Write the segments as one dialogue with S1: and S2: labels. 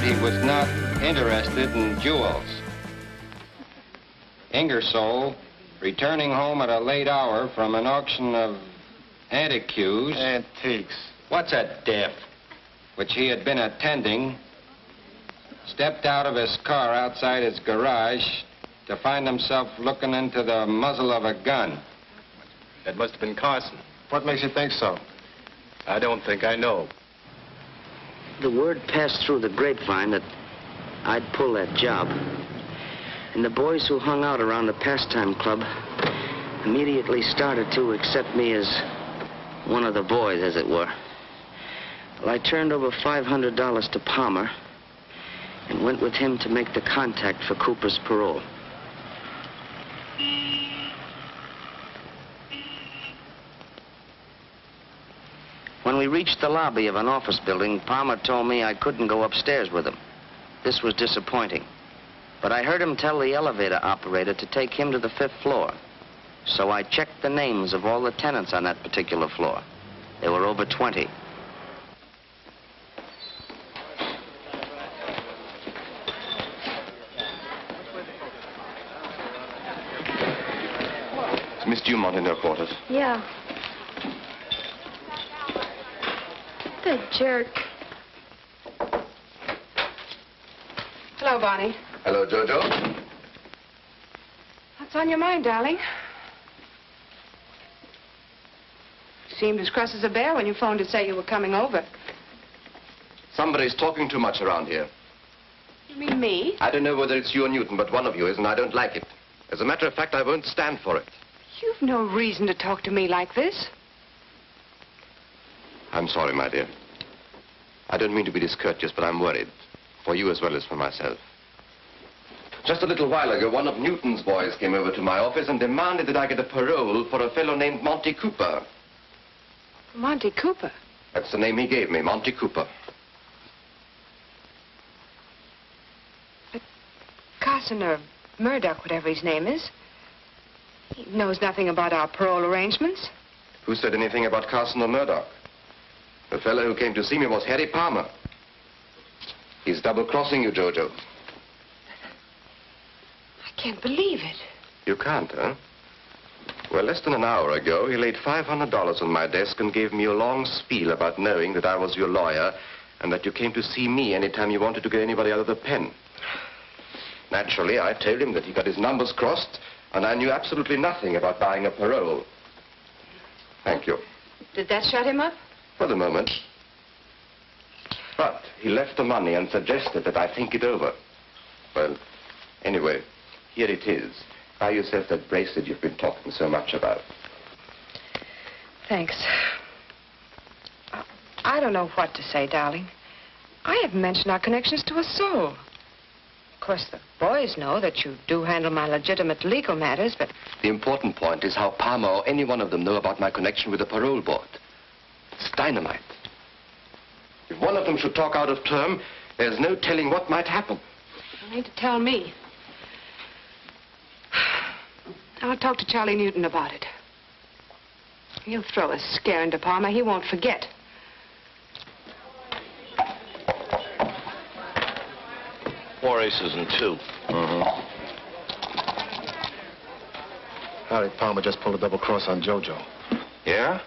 S1: he was not interested in jewels. Ingersoll, returning home at a late hour from an auction of antiques.
S2: Antiques.
S1: What's a diff? Which he had been attending, stepped out of his car outside his garage to find himself looking into the muzzle of a gun.
S2: That must have been Carson.
S3: What makes you think so?
S2: I don't think I know.
S4: The word passed through the grapevine that I'd pull that job. And the boys who hung out around the pastime club immediately started to accept me as one of the boys, as it were. Well, I turned over $500 to Palmer and went with him to make the contact for Cooper's parole. When we reached the lobby of an office building, Palmer told me I couldn't go upstairs with him. This was disappointing. But I heard him tell the elevator operator to take him to the 5th floor. So I checked the names of all the tenants on that particular floor. There were over 20.
S3: Is Miss Dumont in her quarters?
S5: Yeah. The jerk. Hello, Bonnie.
S3: Hello, Jojo.
S5: What's on your mind, darling? You seemed as cross as a bear when you phoned to say you were coming over.
S3: Somebody's talking too much around here.
S5: You mean me?
S3: I don't know whether it's you or Newton, but one of you is, and I don't like it. As a matter of fact, I won't stand for it.
S5: You've no reason to talk to me like this.
S3: I'm sorry, my dear. I don't mean to be discourteous, but I'm worried. For you as well as for myself. Just a little while ago, one of Newton's boys came over to my office and demanded that I get a parole for a fellow named Monty Cooper.
S5: Monty Cooper?
S3: That's the name he gave me, Monty Cooper.
S5: But Carson or Murdoch, whatever his name is, he knows nothing about our parole arrangements.
S3: Who said anything about Carson or Murdoch? The fellow who came to see me was Harry Palmer. He's double-crossing you, Jojo.
S5: I can't believe it.
S3: You can't, huh? Well, less than an hour ago, he laid $500 on my desk and gave me a long spiel about knowing that I was your lawyer and that you came to see me anytime you wanted to get anybody out of the pen. Naturally, I told him that he got his numbers crossed and I knew absolutely nothing about buying a parole. Thank you.
S5: Did that shut him up?
S3: For the moment. But he left the money and suggested that I think it over. Well, anyway, here it is. Buy yourself that bracelet you've been talking so much about.
S5: Thanks. I don't know what to say, darling. I haven't mentioned our connections to a soul. Of course, the boys know that you do handle my legitimate legal matters, but...
S3: The important point is how Palmer or any one of them know about my connection with the parole board. It's dynamite. If one of them should talk out of term, there's no telling what might happen.
S5: You don't need to tell me. I'll talk to Charlie Newton about it. He'll throw a scare into Palmer. He won't forget.
S6: Four aces and two.
S2: Harry Palmer just pulled a double cross on Jojo.
S3: Yeah?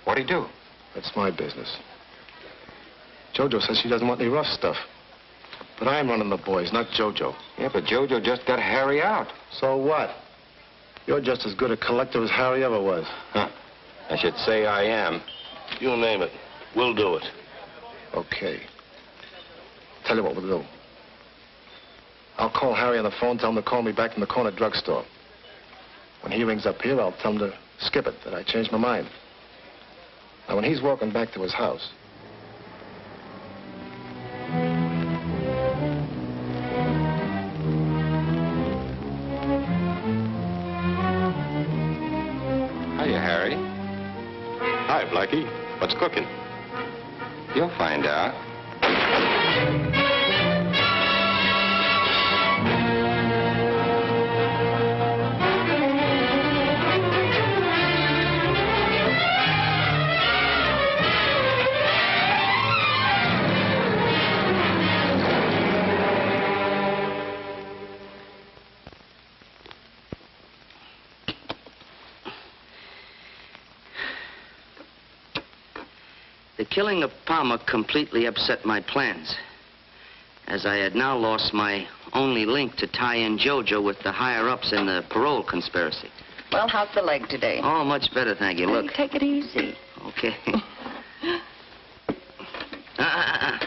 S3: What'd he do?
S2: That's my business. Jojo says she doesn't want any rough stuff. But I'm running the boys, not Jojo.
S1: Yeah, but Jojo just got Harry out.
S2: So what? You're just as good a collector as Harry ever was.
S6: Huh. I should say I am. You name it. We'll do it.
S2: Okay. Tell you what we'll do. I'll call Harry on the phone, tell him to call me back from the corner drugstore. When he rings up here, I'll tell him to skip it, that I changed my mind. Now, when he's walking back to his house...
S1: Hiya, Harry.
S6: Hi, Blackie. What's cooking?
S1: You'll find out.
S4: The killing of Palmer completely upset my plans, as I had now lost my only link to tie in Jojo with the higher-ups in the parole conspiracy.
S7: Well, how's the leg today?
S4: Oh, much better, thank you. Look.
S7: Hey, take it easy.
S4: Okay. I'm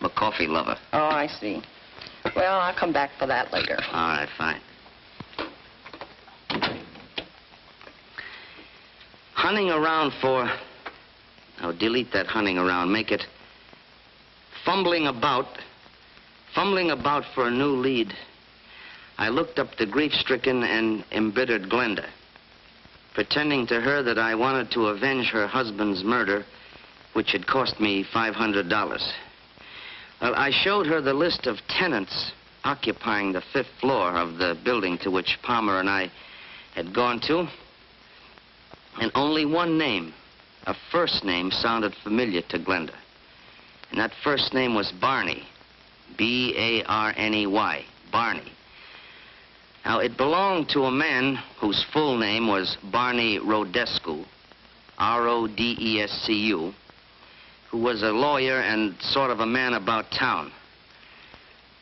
S4: a coffee lover.
S7: Oh, I see. Well, I'll come back for that later.
S4: All right, fine. Hunting around for... Now, delete that hunting around. Make it fumbling about for a new lead. I looked up the grief-stricken and embittered Glenda, pretending to her that I wanted to avenge her husband's murder, which had cost me $500. Well, I showed her the list of tenants occupying the 5th floor of the building to which Palmer and I had gone to, and only one name, a first name, sounded familiar to Glenda. And that first name was Barney, B-A-R-N-E-Y, Barney. Now, it belonged to a man whose full name was Barney Rodescu, R-O-D-E-S-C-U, who was a lawyer and sort of a man about town.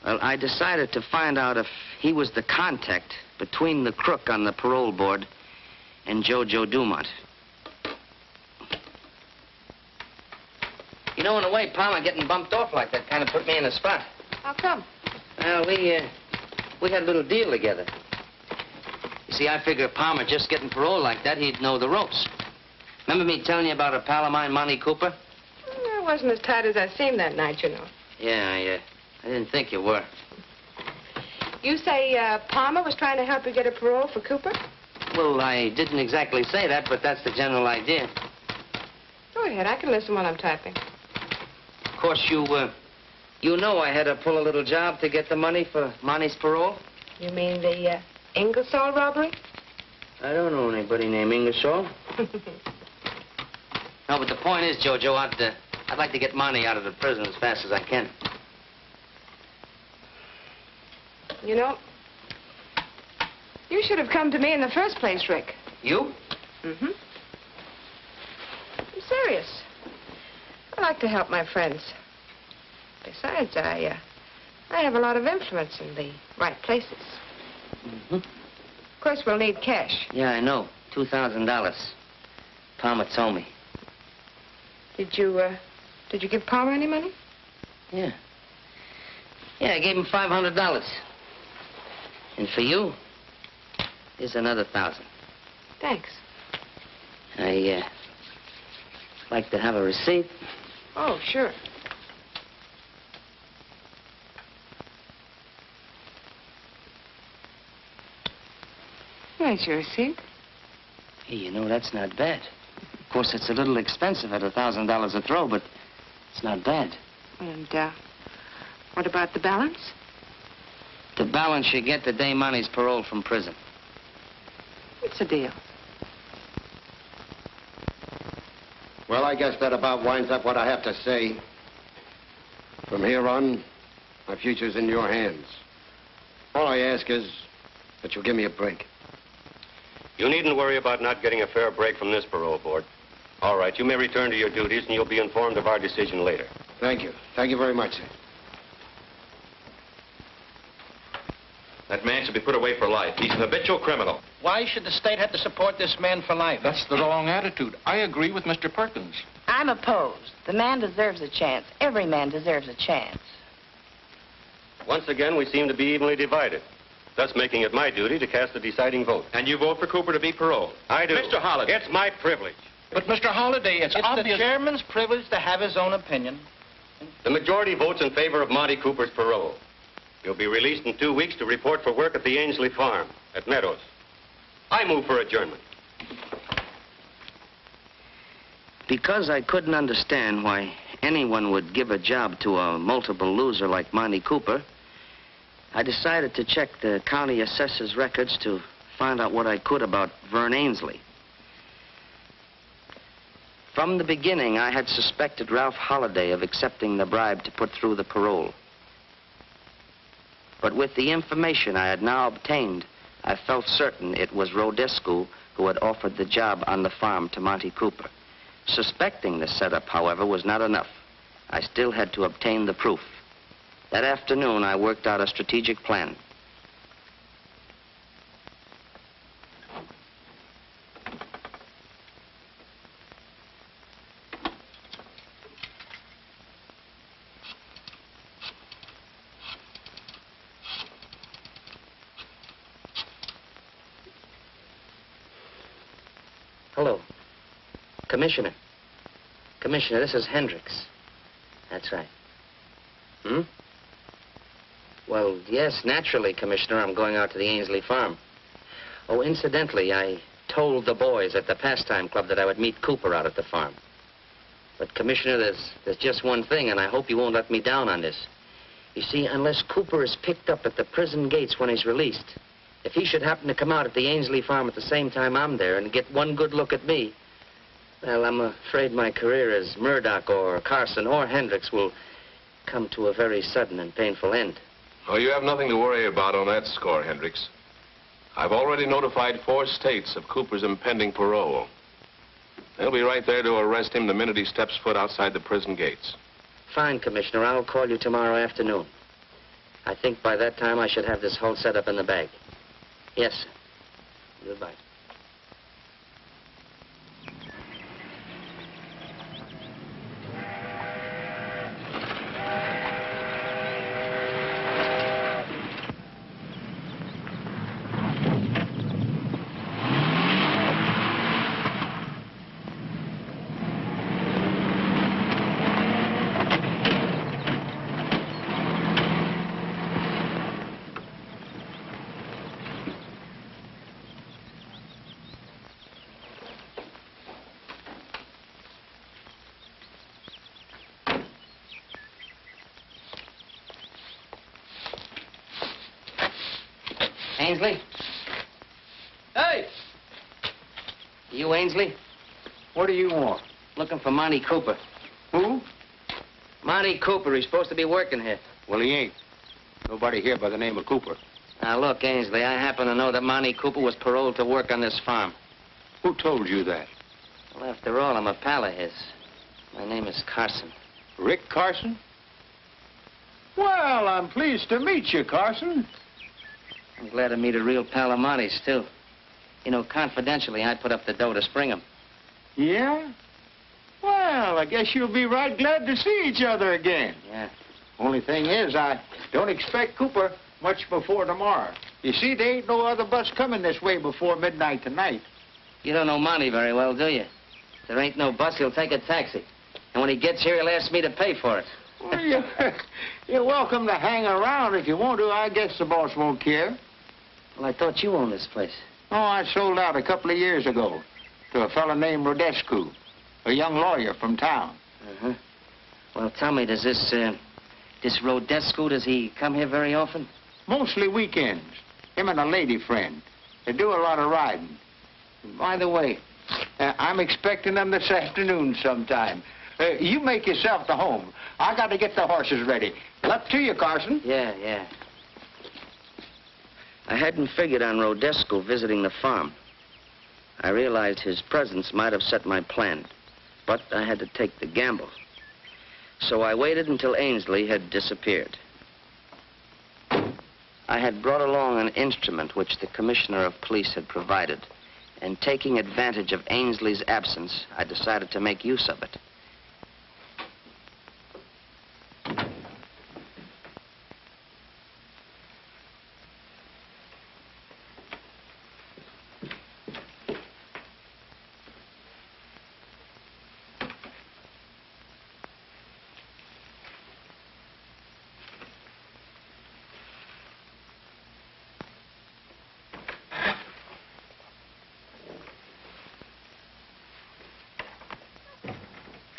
S4: Well, I decided to find out if he was the contact between the crook on the parole board and Jojo Dumont. You know, in a way, Palmer getting bumped off like that kind of put me in a spot.
S5: How come?
S4: Well, we had a little deal together. You see, I figured Palmer just getting parole like that, he'd know the ropes. Remember me telling you about a pal of mine, Monty Cooper?
S5: I wasn't as tight as I seemed that night, you know.
S4: Yeah, I didn't think you were.
S5: You say Palmer was trying to help you get a parole for Cooper?
S4: Well, I didn't exactly say that, but that's the general idea.
S5: Go ahead, I can listen while I'm typing.
S4: Of course, you know I had to pull a little job to get the money for Monty's parole.
S5: You mean the Ingersoll robbery?
S4: I don't know anybody named Ingersoll. No, but the point is, Jojo, I'd like to get Monty out of the prison as fast as I can.
S5: You know, you should have come to me in the first place, Rick.
S4: You?
S5: Mm-hmm. I'm serious. I like to help my friends. Besides, I have a lot of influence in the right places.
S4: Mm-hmm.
S5: Of course, we'll need cash.
S4: Yeah, I know. $2,000. Palmer told me.
S5: Did you give Palmer any money?
S4: Yeah. Yeah, I gave him $500. And for you, here's another 1,000.
S5: Thanks.
S4: I like to have a receipt.
S5: Oh, sure. There's your receipt.
S4: Hey, you know, that's not bad. Of course, it's a little expensive at $1,000 a throw, but it's not bad.
S5: And, what about the balance?
S4: The balance you get the day Monty's paroled from prison.
S5: It's a deal.
S8: Well, I guess that about winds up what I have to say. From here on, my future's in your hands. All I ask is that you give me a break.
S6: You needn't worry about not getting a fair break from this parole board. All right, you may return to your duties, and you'll be informed of our decision later.
S8: Thank you. Thank you very much, sir.
S6: That man should be put away for life. He's an habitual criminal.
S9: Why should the state have to support this man for life?
S10: That's the wrong attitude. I agree with Mr. Perkins.
S7: I'm opposed. The man deserves a chance. Every man deserves a chance.
S6: Once again, we seem to be evenly divided, thus making it my duty to cast the deciding vote.
S10: And you vote for Cooper to be paroled?
S6: I do.
S10: Mr. Holliday.
S6: It's my privilege.
S9: But, Mr. Holliday, it's obvious... the chairman's privilege to have his own opinion.
S6: The majority votes in favor of Monty Cooper's parole. He'll be released in 2 weeks to report for work at the Ainsley farm at Meadows. I move for adjournment.
S4: Because I couldn't understand why anyone would give a job to a multiple loser like Monty Cooper, I decided to check the county assessor's records to find out what I could about Vern Ainsley. From the beginning, I had suspected Ralph Holliday of accepting the bribe to put through the parole. But with the information I had now obtained, I felt certain it was Rodescu who had offered the job on the farm to Monty Cooper. Suspecting the setup, however, was not enough. I still had to obtain the proof. That afternoon, I worked out a strategic plan. Hello. Commissioner. Commissioner, this is Hendricks. That's right. Hmm? Well, yes, naturally, Commissioner, I'm going out to the Ainsley farm. Oh, incidentally, I told the boys at the pastime club that I would meet Cooper out at the farm. But, Commissioner, there's just one thing, and I hope you won't let me down on this. You see, unless Cooper is picked up at the prison gates when he's released, if he should happen to come out at the Ainsley farm at the same time I'm there and get one good look at me, well, I'm afraid my career as Murdoch or Carson or Hendricks will come to a very sudden and painful end.
S11: Oh, you have nothing to worry about on that score, Hendricks. I've already notified 4 states of Cooper's impending parole. They'll be right there to arrest him the minute he steps foot outside the prison gates.
S4: Fine, Commissioner. I'll call you tomorrow afternoon. I think by that time I should have this whole setup in the bag. Yes, sir. Goodbye. Ainsley?
S9: Hey!
S4: You Ainsley?
S9: What do you want?
S4: Looking for Monty Cooper.
S9: Who?
S4: Monty Cooper. He's supposed to be working here.
S9: Well, he ain't. Nobody here by the name of Cooper.
S4: Now, look, Ainsley, I happen to know that Monty Cooper was paroled to work on this farm.
S9: Who told you that?
S4: Well, after all, I'm a pal of his. My name is Carson.
S9: Rick Carson? Well, I'm pleased to meet you, Carson.
S4: I'm glad to meet a real pal of Monty's, too. You know, confidentially, I put up the dough to spring him.
S9: Yeah? Well, I guess you'll be right glad to see each other again.
S4: Yeah.
S9: Only thing is, I don't expect Cooper much before tomorrow. You see, there ain't no other bus coming this way before midnight tonight.
S4: You don't know Monty very well, do you? If there ain't no bus, he'll take a taxi. And when he gets here, he'll ask me to pay for it.
S9: Well, you're welcome to hang around if you want to. I guess the boss won't care.
S4: Well, I thought you owned this place.
S9: Oh, I sold out a couple of years ago to a fellow named Rodescu, a young lawyer from town.
S4: Uh-huh. Well, tell me, does this Rodescu, does he come here very often?
S9: Mostly weekends. Him and a lady friend. They do a lot of riding. By the way, I'm expecting them this afternoon sometime. You make yourself to home. I got to get the horses ready. Up to you, Carson.
S4: Yeah. I hadn't figured on Rodescu visiting the farm. I realized his presence might have set my plan, but I had to take the gamble. So I waited until Ainsley had disappeared. I had brought along an instrument which the commissioner of police had provided, and taking advantage of Ainsley's absence, I decided to make use of it.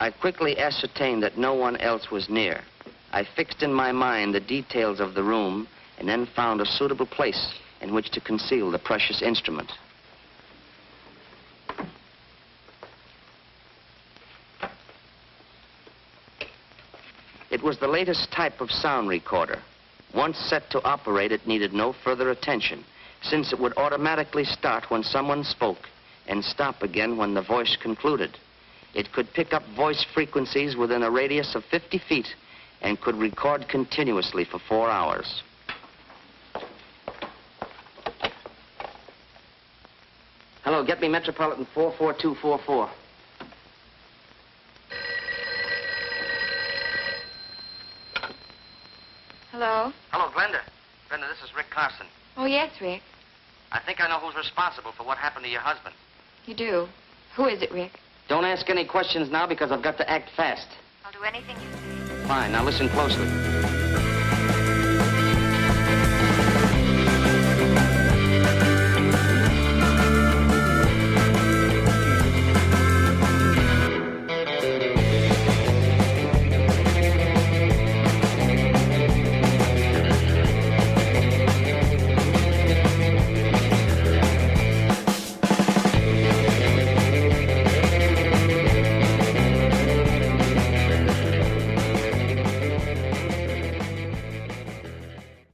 S4: I quickly ascertained that no one else was near. I fixed in my mind the details of the room and then found a suitable place in which to conceal the precious instrument. It was the latest type of sound recorder. Once set to operate, it needed no further attention, since it would automatically start when someone spoke and stop again when the voice concluded. It could pick up voice frequencies within a radius of 50 feet and could record continuously for 4 hours. Hello, get me Metropolitan 44244.
S5: Hello?
S4: Hello, Glenda. Glenda, this is Rick Carson.
S5: Oh, yes, Rick.
S4: I think I know who's responsible for what happened to your husband.
S5: You do. Who is it, Rick?
S4: Don't ask any questions now because I've got to act fast.
S5: I'll do anything you say.
S4: Fine, now listen closely.